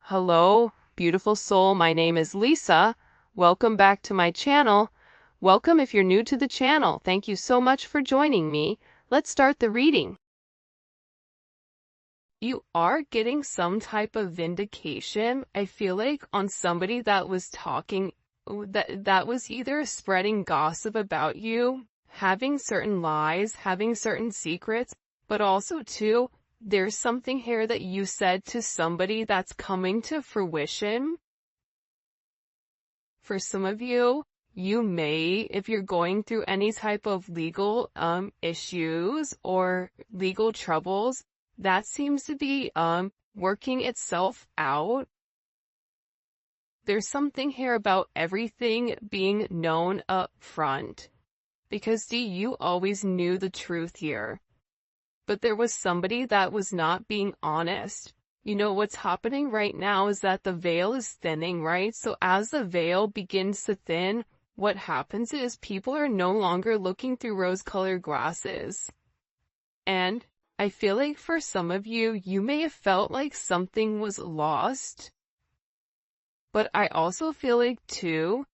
Hello, beautiful soul. My name is Lisa. Welcome back to my channel. Welcome if you're new to the channel. Thank you so much for joining me. Let's start the reading. You are getting some type of vindication, I feel like, on somebody that was talking, that was either spreading gossip about you, having certain lies, having certain secrets, but also too, there's something here that you said to somebody that's coming to fruition. For some of you, you may, if you're going through any type of legal issues or legal troubles, that seems to be working itself out. There's something here about everything being known up front. Because you always knew the truth here. But there was somebody that was not being honest. You know, what's happening right now is that the veil is thinning, right? So as the veil begins to thin, what happens is people are no longer looking through rose-colored glasses. And I feel like for some of you, you may have felt like something was lost. But I also feel like too,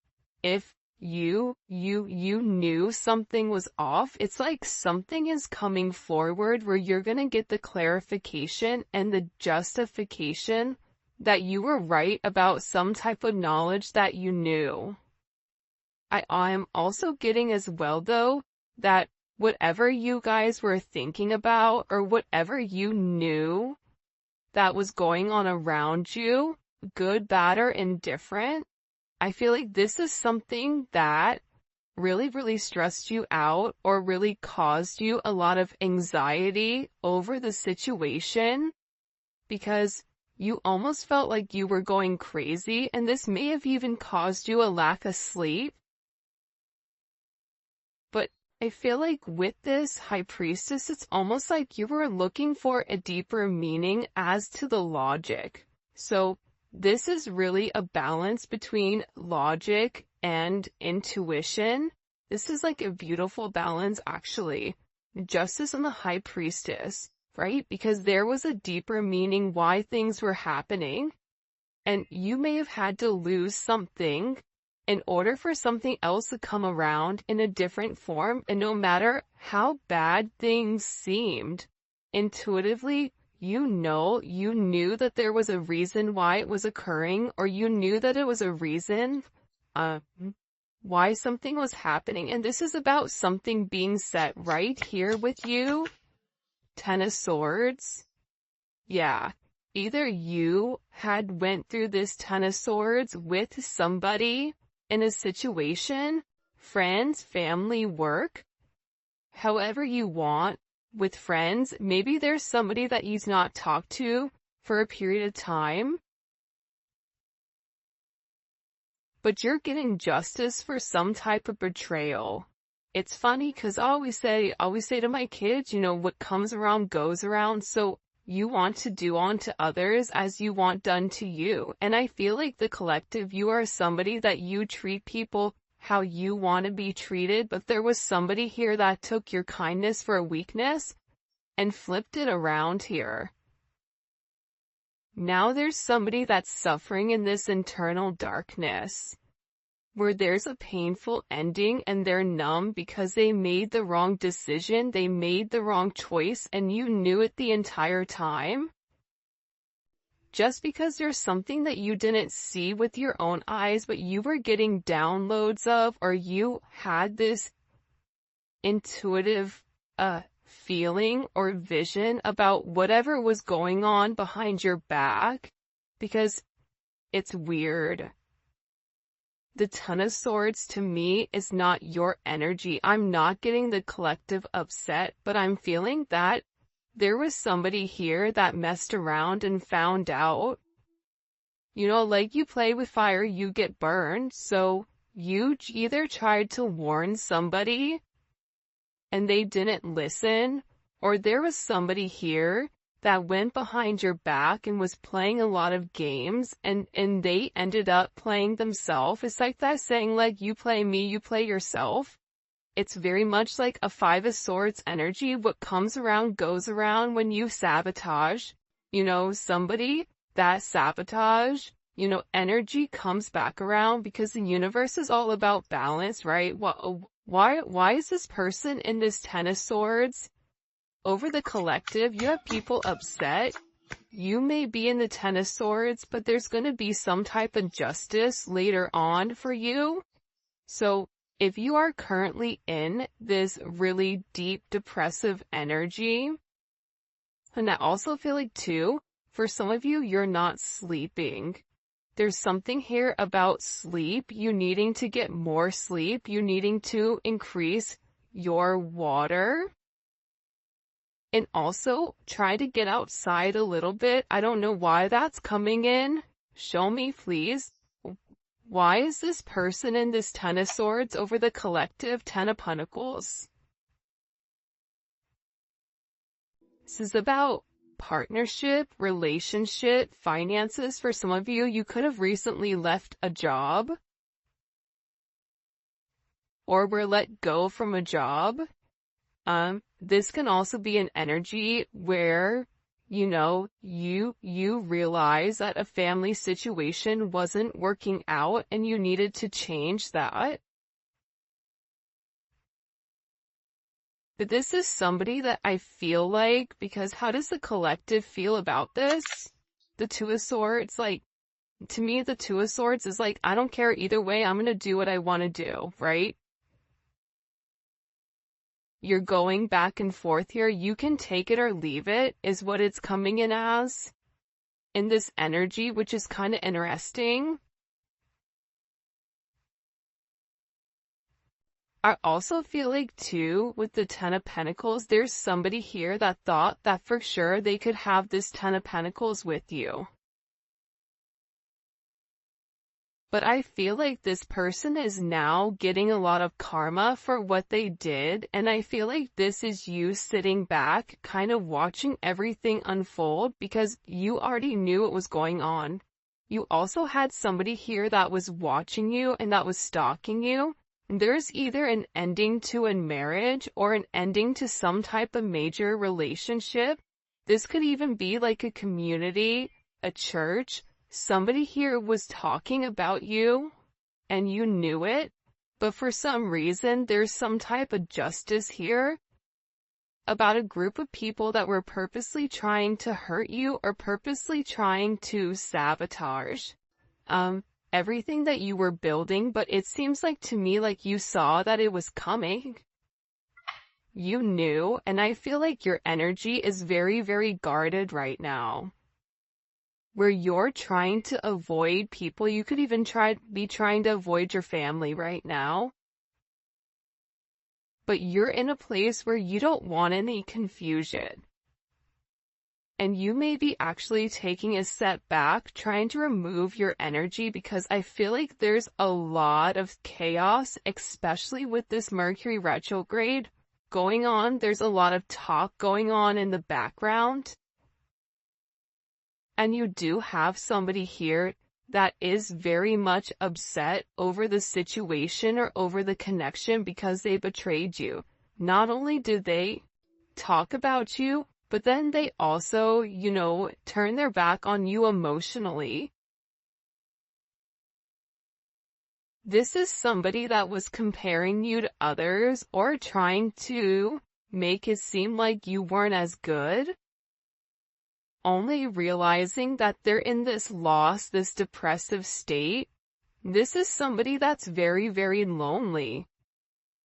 if you knew something was off, it's like something is coming forward where you're gonna get the clarification and the justification that you were right about some type of knowledge that you knew. I'm also getting as well though, that whatever you guys were thinking about or whatever you knew that was going on around you, good, bad, or indifferent, I feel like this is something that really stressed you out or really caused you a lot of anxiety over the situation because you almost felt like you were going crazy, and this may have even caused you a lack of sleep. But I feel like with this High Priestess, it's almost like you were looking for a deeper meaning as to the logic. So this is really a balance between logic and intuition. This is like a beautiful balance, actually. Justice and the High Priestess, right? Because there was a deeper meaning why things were happening. And you may have had to lose something in order for something else to come around in a different form. And no matter how bad things seemed, intuitively, you knew that there was a reason why it was occurring, or you knew that it was a reason why something was happening. And this is about something being set right here with you. Ten of Swords. Yeah. Either you had went through this Ten of Swords with somebody in a situation, friends, family, work, however you want. With friends, maybe there's somebody that you've not talked to for a period of time, but you're getting justice for some type of betrayal. It's funny because I always say to my kids, you know, what comes around goes around. So you want to do unto others as you want done to you. And I feel like the collective, you are somebody that you treat people how you want to be treated, but there was somebody here that took your kindness for a weakness and flipped it around here. Now there's somebody that's suffering in this internal darkness, where there's a painful ending and they're numb because they made the wrong decision, they made the wrong choice, and you knew it the entire time. Just because there's something that you didn't see with your own eyes, but you were getting downloads of, or you had this intuitive feeling or vision about whatever was going on behind your back, because it's weird. The Ten of Swords to me is not your energy. I'm not getting the collective upset, but I'm feeling that there was somebody here that messed around and found out. You know, like you play with fire, you get burned. So you either tried to warn somebody and they didn't listen, or there was somebody here that went behind your back and was playing a lot of games, and they ended up playing themselves. It's like that saying, like, you play me, you play yourself. It's very much like a Five of Swords energy. What comes around goes around when you sabotage, you know, somebody. that sabotage, energy comes back around because the universe is all about balance, right? Why is this person in this Ten of Swords? Over the collective, you have people upset. You may be in the Ten of Swords, but there's going to be some type of justice later on for you. So if you are currently in this really deep depressive energy, and I also feel like too, for some of you, you're not sleeping. There's something here about sleep, you needing to get more sleep, you needing to increase your water. And also, try to get outside a little bit. I don't know why that's coming in. Show me, please. Why is this person in this Ten of Swords over the collective Ten of Pentacles? This is about partnership, relationship, finances. For some of you, you could have recently left a job or were let go from a job. This can also be an energy where, you realize that a family situation wasn't working out and you needed to change that. But this is somebody that I feel like, because how does the collective feel about this? The Two of Swords, to me, the Two of Swords is I don't care either way, I'm gonna do what I want to do, right? You're going back and forth here. You can take it or leave it, is what it's coming in as. In this energy, which is kind of interesting. I also feel like too, with the Ten of Pentacles, there's somebody here that thought that for sure they could have this Ten of Pentacles with you. But I feel like this person is now getting a lot of karma for what they did, and I feel like this is you sitting back, kind of watching everything unfold because you already knew what was going on. You also had somebody here that was watching you and that was stalking you. There's either an ending to a marriage or an ending to some type of major relationship. This could even be like a community, a church. Somebody here was talking about you, and you knew it, but for some reason, there's some type of justice here about a group of people that were purposely trying to hurt you or purposely trying to sabotage everything that you were building, but it seems like to me like you saw that it was coming. You knew, and I feel like your energy is very, very guarded right now. Where you're trying to avoid people, you could even be trying to avoid your family right now. But you're in a place where you don't want any confusion. And you may be actually taking a step back, trying to remove your energy because I feel like there's a lot of chaos, especially with this Mercury retrograde going on. There's a lot of talk going on in the background. And you do have somebody here that is very much upset over the situation or over the connection because they betrayed you. Not only did they talk about you, but then they also, turn their back on you emotionally. This is somebody that was comparing you to others or trying to make it seem like you weren't as good. Only realizing that they're in this loss, this depressive state. This is somebody that's very, very lonely.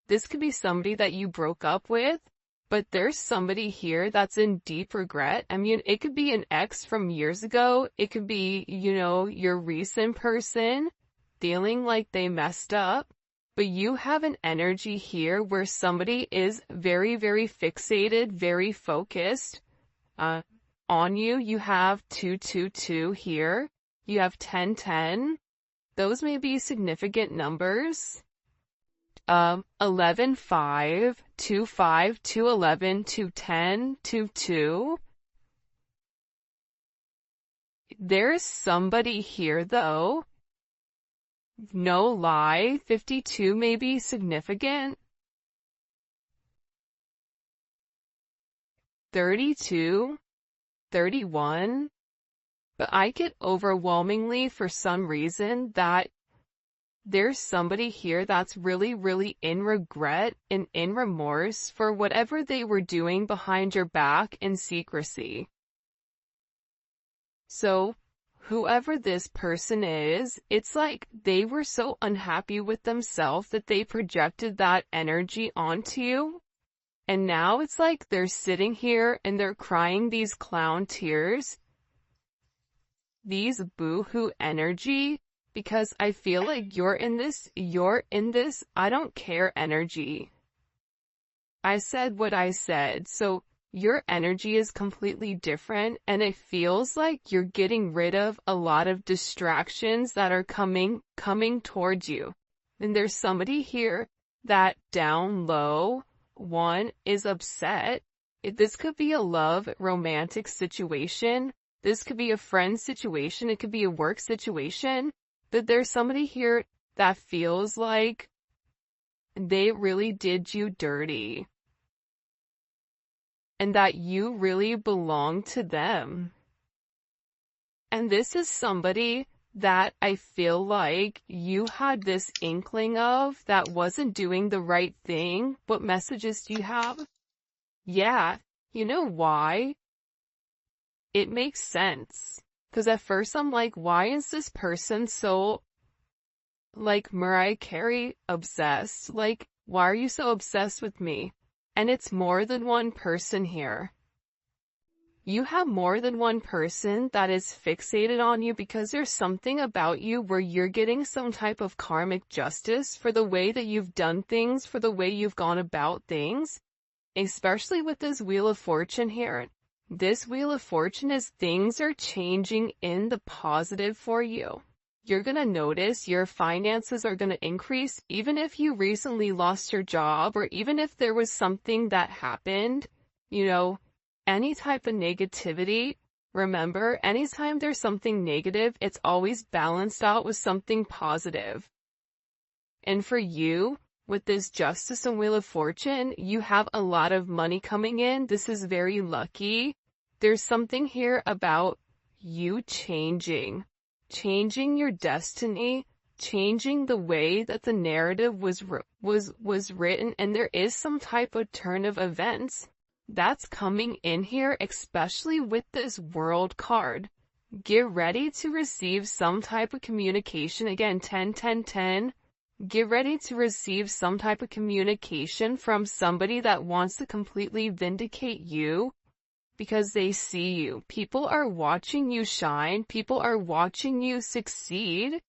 This could be somebody that you broke up with, but there's somebody here that's in deep regret. I mean, it could be an ex from years ago. It could be, your recent person feeling like they messed up. But you have an energy here where somebody is very, very fixated, very focused, on you. You have 222 here. You have 1010. Those may be significant numbers. 11, 5, 2, 5, 2, 11, 2, 10, 2, 2. There's somebody here though. No lie, 52 may be significant. 32. 31, But I get overwhelmingly for some reason that there's somebody here that's really, really in regret and in remorse for whatever they were doing behind your back in secrecy. So, whoever this person is, it's like they were so unhappy with themselves that they projected that energy onto you. And now it's like they're sitting here and they're crying these clown tears, these boo-hoo energy, because I feel like you're in this, I don't care energy. I said what I said, so your energy is completely different, and it feels like you're getting rid of a lot of distractions that are coming towards you. And there's somebody here that down low, one, is upset. This could be a love, romantic situation. This could be a friend situation. It could be a work situation. But there's somebody here that feels like they really did you dirty. And that you really belong to them. And this is somebody that I feel like you had this inkling of that wasn't doing the right thing. What messages do you have? Yeah, you know why? It makes sense. Because at first I'm like, why is this person so, like, Mariah Carey obsessed? Like, why are you so obsessed with me? And it's more than one person here. You have more than one person that is fixated on you because there's something about you where you're getting some type of karmic justice for the way that you've done things, for the way you've gone about things, especially with this Wheel of Fortune here. This Wheel of Fortune is things are changing in the positive for you. You're going to notice your finances are going to increase even if you recently lost your job or even if there was something that happened, any type of negativity. Remember, anytime there's something negative, it's always balanced out with something positive. And for you, with this Justice and Wheel of Fortune, you have a lot of money coming in. This is very lucky. There's something here about you changing your destiny, changing the way that the narrative was written, and there is some type of turn of events that's coming in here, especially with this World card. Get ready to receive some type of communication. Again, 10, 10, 10. Get ready to receive some type of communication from somebody that wants to completely vindicate you because they see you. People are watching you shine. People are watching you succeed.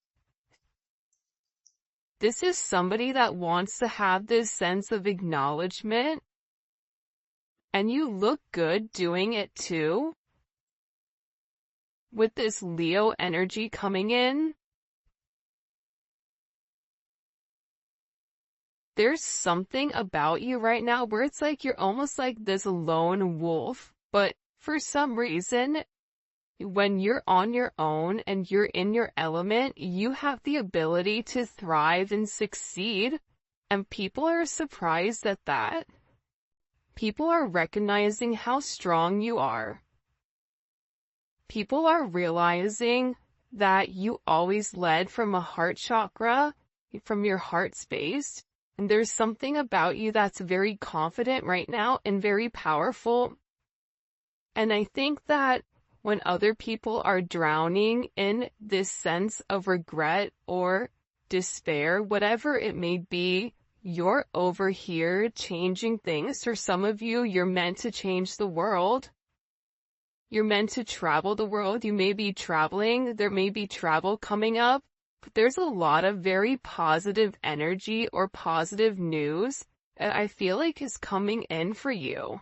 This is somebody that wants to have this sense of acknowledgement. And you look good doing it too. With this Leo energy coming in, there's something about you right now where it's like you're almost like this lone wolf, but for some reason, when you're on your own and you're in your element, you have the ability to thrive and succeed, and people are surprised at that. People are recognizing how strong you are. People are realizing that you always led from a heart chakra, from your heart space, and there's something about you that's very confident right now and very powerful. And I think that when other people are drowning in this sense of regret or despair, whatever it may be, you're over here changing things. For some of you, you're meant to change the world. You're meant to travel the world. You may be traveling. There may be travel coming up. But there's a lot of very positive energy or positive news that I feel like is coming in for you.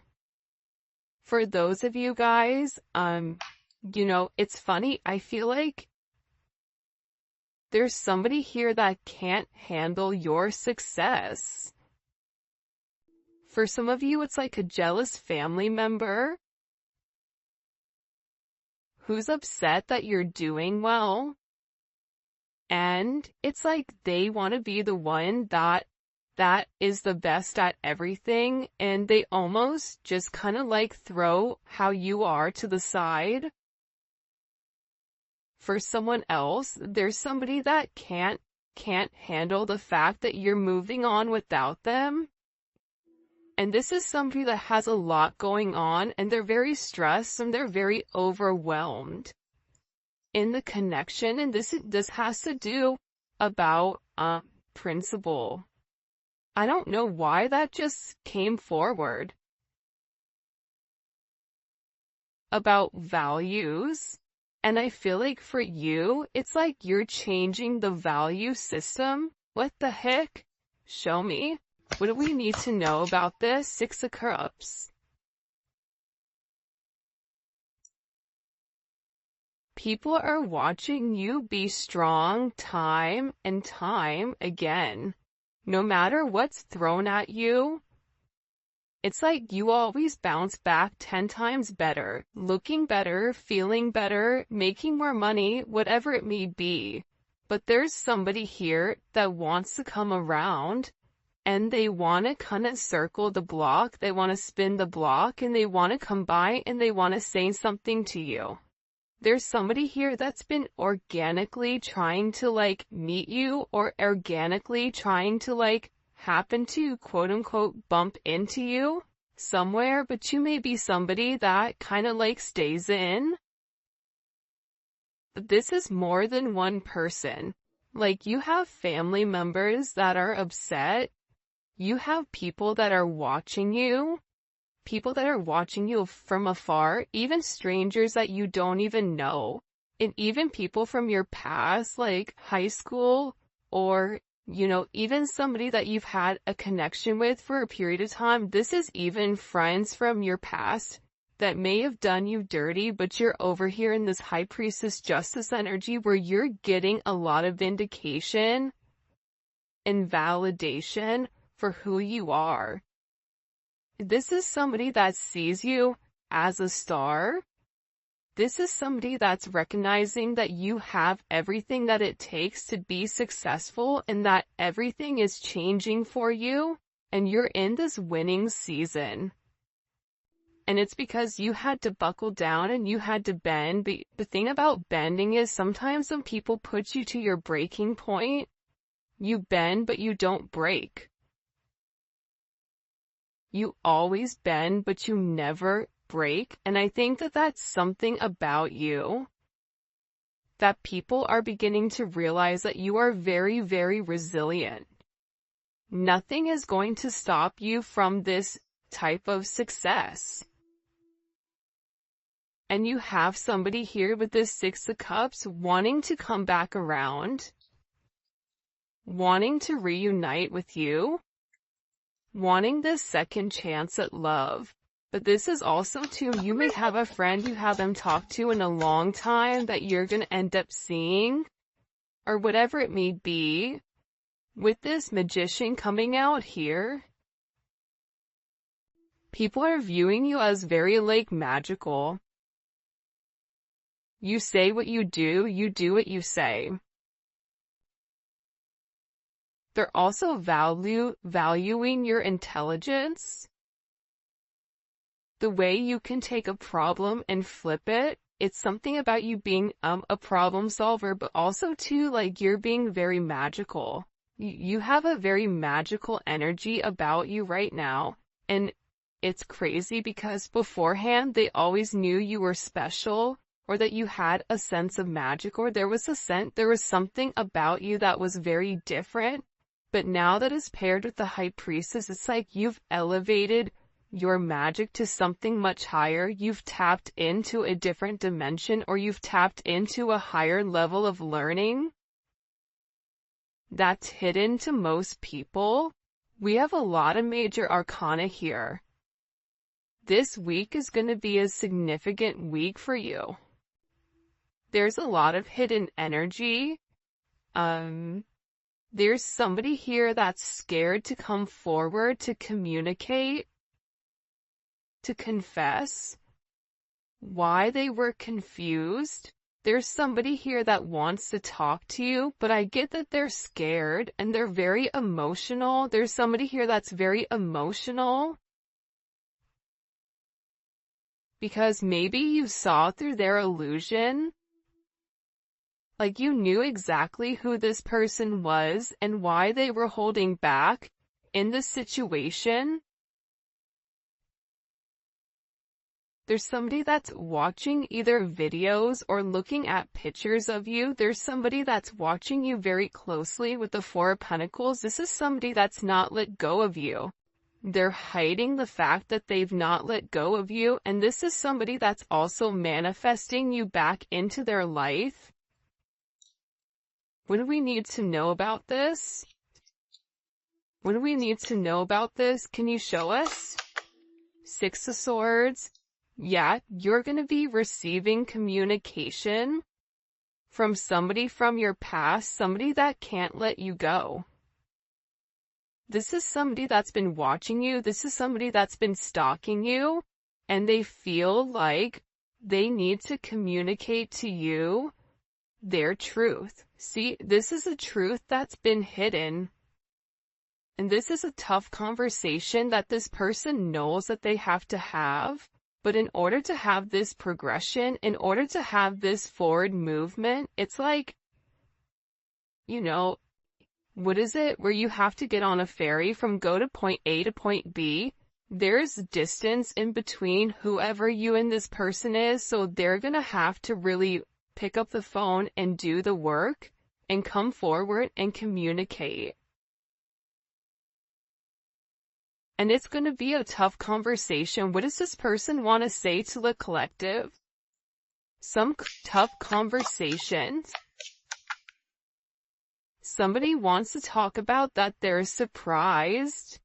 For those of you guys, it's funny. I feel like there's somebody here that can't handle your success. For some of you, it's like a jealous family member who's upset that you're doing well. And it's like they want to be the one that is the best at everything, and they almost just kind of like throw how you are to the side. for someone else. There's somebody that can't handle the fact that you're moving on without them. And this is somebody that has a lot going on, and they're very stressed and they're very overwhelmed in the connection. And this has to do about principle. I don't know why that just came forward. About values. And I feel like for you, it's like you're changing the value system. What the heck? Show me. What do we need to know about this? Six of Cups. People are watching you be strong time and time again. No matter what's thrown at you, it's like you always bounce back 10 times better, looking better, feeling better, making more money, whatever it may be. But there's somebody here that wants to come around, and they want to kind of circle the block, they want to spin the block, and they want to come by and they want to say something to you. There's somebody here that's been organically trying to like meet you, or organically trying to like happen to quote unquote bump into you somewhere, but you may be somebody that kind of like stays in. But this is more than one person. Like, you have family members that are upset. You have people that are watching you. People that are watching you from afar, even strangers that you don't even know. And even people from your past, like high school, or, you know, even somebody that you've had a connection with for a period of time. This is even friends from your past that may have done you dirty, but you're over here in this High Priestess Justice energy where you're getting a lot of vindication and validation for who you are. This is somebody that sees you as a star. This is somebody that's recognizing that you have everything that it takes to be successful, and that everything is changing for you, and you're in this winning season. And it's because you had to buckle down and you had to bend. But the thing about bending is sometimes when people put you to your breaking point, you bend but you don't break. You always bend, but you never break. And I think that that's something about you that people are beginning to realize, that you are very, very resilient. Nothing is going to stop you from this type of success. And you have somebody here with this Six of Cups wanting to come back around, wanting to reunite with you, wanting this second chance at love. But this is also too, you may have a friend you haven't talked to in a long time that you're going to end up seeing, or whatever it may be. With this Magician coming out here, people are viewing you as very like magical. You say what you do what you say. They're also valuing your intelligence. The way you can take a problem and flip it. It's something about you being a problem solver, but also too, like, you're being very magical. You have a very magical energy about you right now. And it's crazy because beforehand they always knew you were special, or that you had a sense of magic, or there was something about you that was very different. But now that is paired with the High Priestess, it's like you've elevated your magic to something much higher. You've tapped into a different dimension, or you've tapped into a higher level of learning that's hidden to most people. We have a lot of major arcana here. This week is going to be a significant week for you. There's a lot of hidden energy. There's somebody here that's scared to come forward, to communicate, to confess why they were confused. There's somebody here that wants to talk to you, but I get that they're scared and they're very emotional. There's somebody here that's very emotional because maybe you saw through their illusion. Like you knew exactly who this person was and why they were holding back in this situation. There's somebody that's watching either videos or looking at pictures of you. There's somebody that's watching you very closely with the Four of Pentacles. This is somebody that's not let go of you. They're hiding the fact that they've not let go of you. And this is somebody that's also manifesting you back into their life. What do we need to know about this? What do we need to know about this? Can you show us? Six of Swords. Yeah, you're going to be receiving communication from somebody from your past, somebody that can't let you go. This is somebody that's been watching you. This is somebody that's been stalking you, and they feel like they need to communicate to you their truth. See, this is a truth that's been hidden. And this is a tough conversation that this person knows that they have to have. But in order to have this progression, in order to have this forward movement, it's like, you know, what is it? Where you have to get on a ferry from go to point A to point B. There's distance in between whoever you and this person is, so they're gonna have to really pick up the phone and do the work and come forward and communicate. And it's going to be a tough conversation. What does this person want to say to the collective? Some tough conversations. Somebody wants to talk about that they're surprised.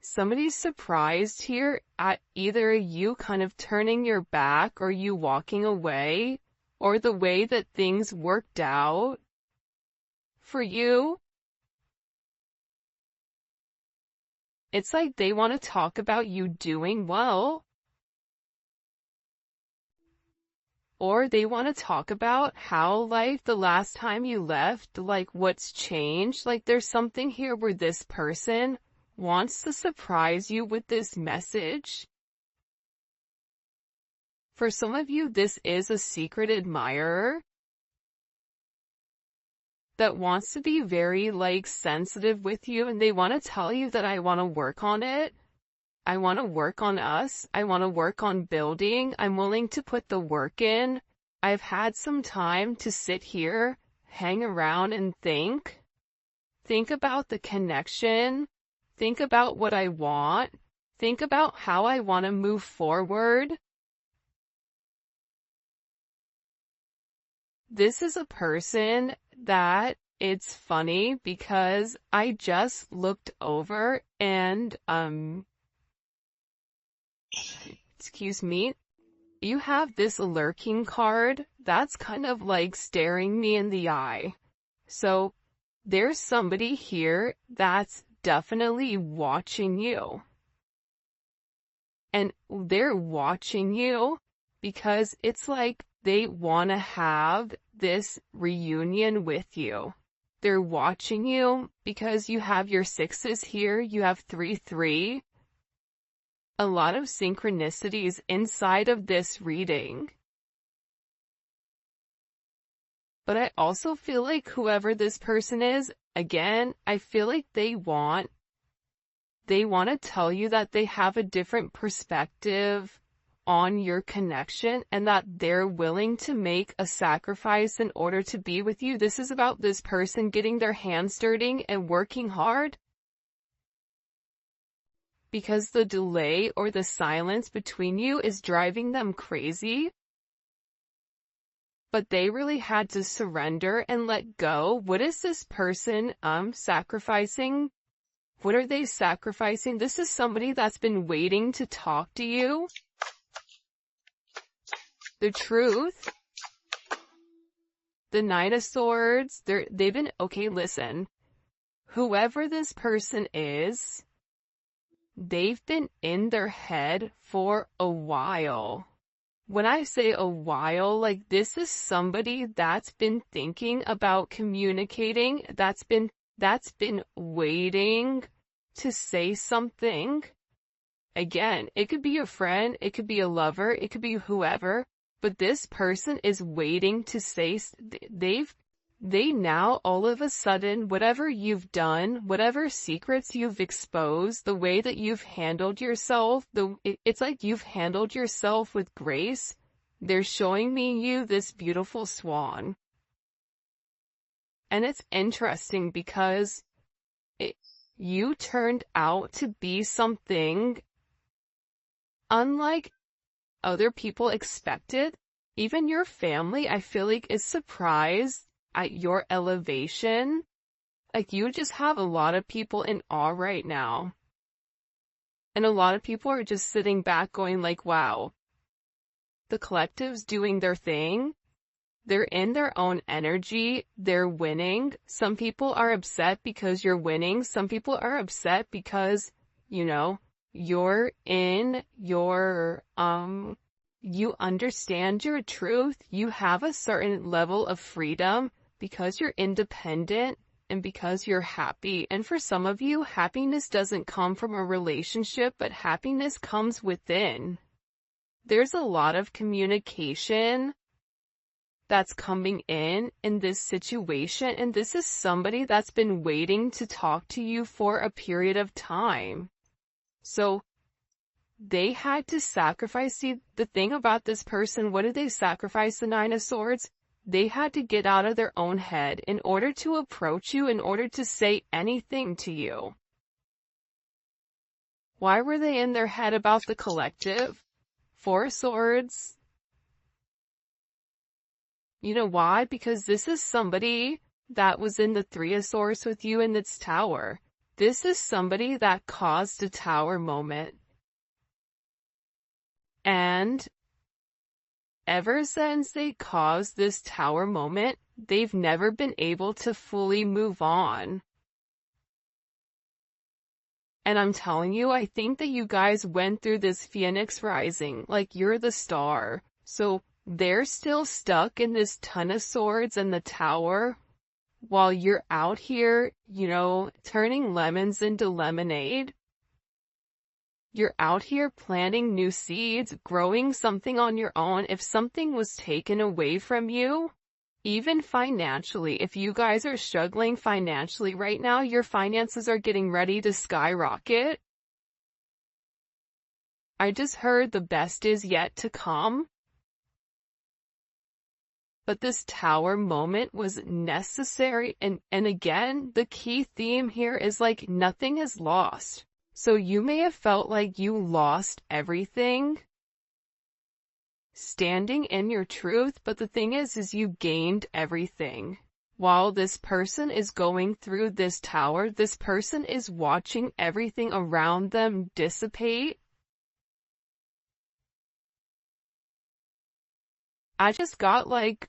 Somebody's surprised here at either you kind of turning your back or you walking away or the way that things worked out for you. It's like they want to talk about you doing well. Or they want to talk about how, like, the last time you left, like, what's changed. Like, there's something here where this person wants to surprise you with this message. For some of you, this is a secret admirer that wants to be very, like, sensitive with you, and they want to tell you that I want to work on it. I want to work on us. I want to work on building. I'm willing to put the work in. I've had some time to sit here, hang around and think. Think about the connection. Think about what I want. Think about how I want to move forward. This is a person that it's funny because I just looked over and, excuse me, you have this lurking card that's kind of like staring me in the eye. So there's somebody here that's definitely watching you. And they're watching you because it's like they want to have this reunion with you. They're watching you because you have your sixes here, you have 3-3. A lot of synchronicities inside of this reading. But I also feel like whoever this person is, again, I feel like they want to tell you that they have a different perspective on your connection and that they're willing to make a sacrifice in order to be with you. This is about this person getting their hands dirty and working hard. Because the delay or the silence between you is driving them crazy. But they really had to surrender and let go. What is this person sacrificing? What are they sacrificing? This is somebody that's been waiting to talk to you. The truth. The Knight of Swords. They've been, okay, listen. Whoever this person is, they've been in their head for a while. When I say a while, like this is somebody that's been thinking about communicating, that's been waiting to say something. Again, it could be a friend, it could be a lover, it could be whoever, but this person is waiting to say, they now all of a sudden, whatever you've done, whatever secrets you've exposed, the way that you've handled yourself, it's like you've handled yourself with grace. They're showing me you this beautiful swan. And it's interesting because you turned out to be something unlike other people expected. Even your family, I feel like, is surprised at your elevation. Like, you just have a lot of people in awe right now. And a lot of people are just sitting back going like, wow, the collective's doing their thing. They're in their own energy. They're winning. Some people are upset because you're winning. Some people are upset because, you know, you're in your, you understand your truth. You have a certain level of freedom because you're independent and because you're happy. And for some of you, happiness doesn't come from a relationship, but happiness comes within. There's a lot of communication that's coming in this situation, and this is somebody that's been waiting to talk to you for a period of time. So they had to sacrifice. See, the thing about this person, what did they sacrifice? The Nine of Swords? They had to get out of their own head in order to approach you, in order to say anything to you. Why were they in their head about the collective? Four of Swords. You know why? Because this is somebody that was in the Three of Swords with you in its tower. This is somebody that caused a tower moment. And ever since they caused this tower moment, they've never been able to fully move on. And I'm telling you, I think that you guys went through this Phoenix rising, like you're the star. So they're still stuck in this Ton of Swords and the tower, while you're out here, you know, turning lemons into lemonade. You're out here planting new seeds, growing something on your own. If something was taken away from you, even financially, if you guys are struggling financially right now, your finances are getting ready to skyrocket. I just heard the best is yet to come. But this tower moment was necessary, and again, the key theme here is like nothing is lost. So you may have felt like you lost everything standing in your truth, but the thing is you gained everything. While this person is going through this tower, this person is watching everything around them dissipate. I just got like,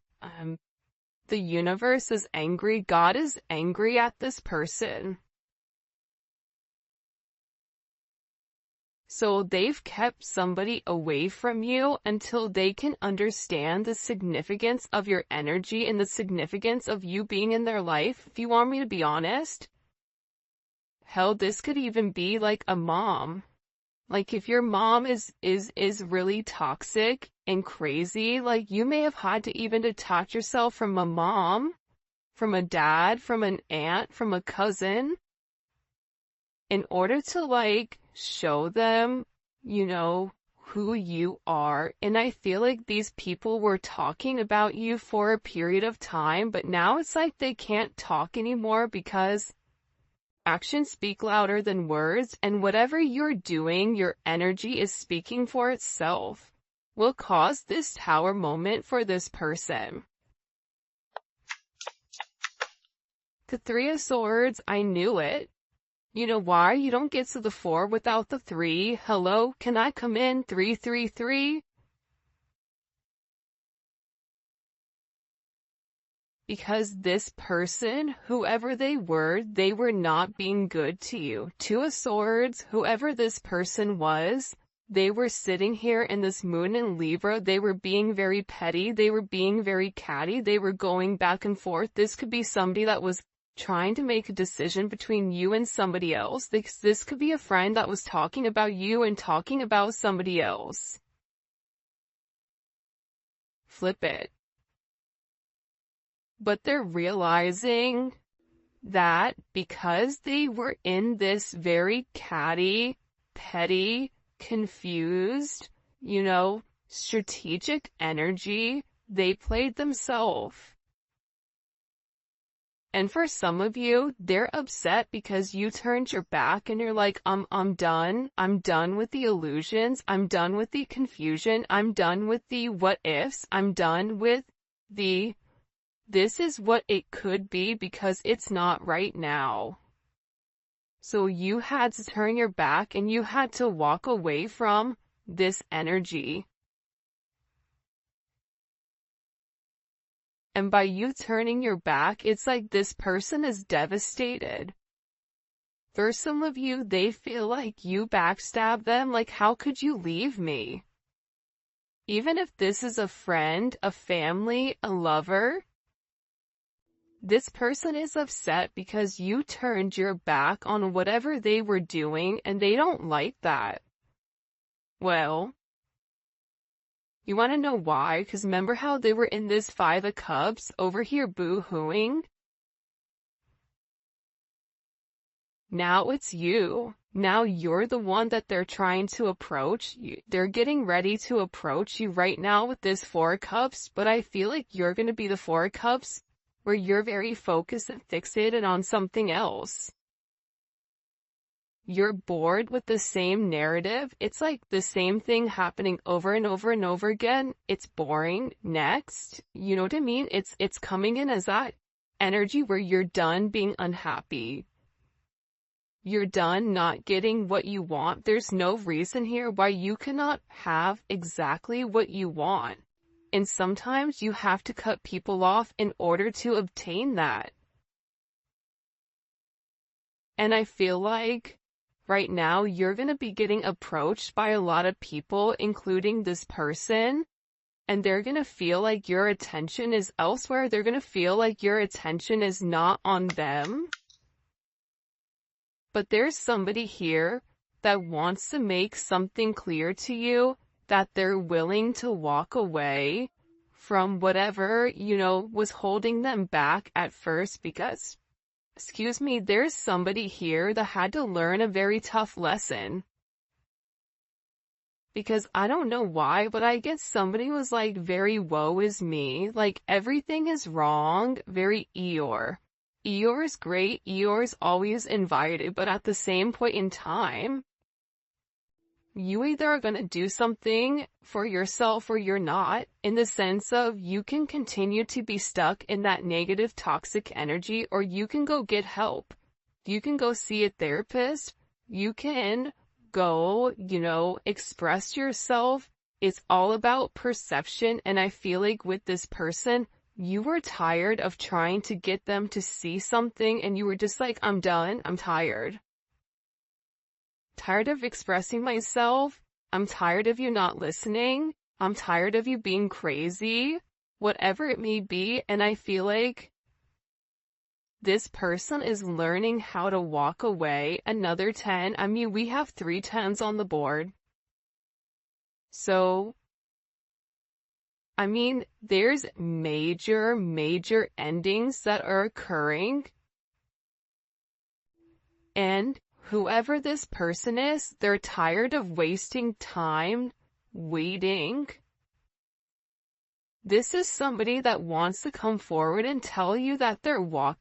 the universe is angry. God is angry at this person. So they've kept somebody away from you until they can understand the significance of your energy and the significance of you being in their life. If you want me to be honest, hell, this could even be like a mom. Like if your mom is really toxic and crazy, like you may have had to even detach yourself from a mom, from a dad, from an aunt, from a cousin, in order to like show them, you know, who you are. And I feel like these people were talking about you for a period of time, but now it's like they can't talk anymore because actions speak louder than words, and whatever you're doing, your energy is speaking for itself, will cause this tower moment for this person. The Three of Swords, I knew it. You know why? You don't get to the 4 without the 3. Hello, can I come in? 333? Because this person, whoever they were not being good to you. Two of Swords, whoever this person was, they were sitting here in this moon in Libra. They were being very petty. They were being very catty. They were going back and forth. This could be somebody that was trying to make a decision between you and somebody else. This could be a friend that was talking about you and talking about somebody else. flip it. But they're realizing that because they were in this very catty, petty, confused, strategic energy, they played themselves. And for some of you, they're upset because you turned your back and you're like, I'm done. I'm done with the illusions. I'm done with the confusion. I'm done with the what ifs. I'm done with the this is what it could be because it's not right now. So you had to turn your back and you had to walk away from this energy. And by you turning your back, it's like this person is devastated. For some of you, they feel like you backstabbed them, like how could you leave me? Even if this is a friend, a family, a lover, this person is upset because you turned your back on whatever they were doing and they don't like that. Well, you want to know why? Because remember how they were in this Five of Cups over here boo-hooing? Now it's you. Now you're the one that they're trying to approach. They're getting ready to approach you right now with this Four of Cups, but I feel like you're going to be the Four of Cups where you're very focused and fixated on something else. You're bored with the same narrative. It's like the same thing happening over and over and over again. It's boring. Next. You know what I mean? It's coming in as that energy where you're done being unhappy. You're done not getting what you want. There's no reason here why you cannot have exactly what you want. And sometimes you have to cut people off in order to obtain that. And I feel like right now you're going to be getting approached by a lot of people, including this person, and they're going to feel like your attention is elsewhere. They're going to feel like your attention is not on them. But there's somebody here that wants to make something clear to you, that they're willing to walk away from whatever, was holding them back at first because, there's somebody here that had to learn a very tough lesson. Because I don't know why, but I guess somebody was like very woe is me, like everything is wrong, very Eeyore. Eeyore is great, Eeyore's always invited, but at the same point in time, you either are going to do something for yourself or you're not, in the sense of you can continue to be stuck in that negative toxic energy, or you can go get help. You can go see a therapist. You can go, express yourself. It's all about perception. And I feel like with this person, you were tired of trying to get them to see something and you were just like, I'm done. I'm tired. Tired of expressing myself. I'm tired of you not listening. I'm tired of you being crazy. Whatever it may be. And I feel like this person is learning how to walk away. Another 10. I mean, we have 3 10s on the board. So, I mean, there's major endings that are occurring. And whoever this person is, they're tired of wasting time waiting. This is somebody that wants to come forward and tell you that they're walking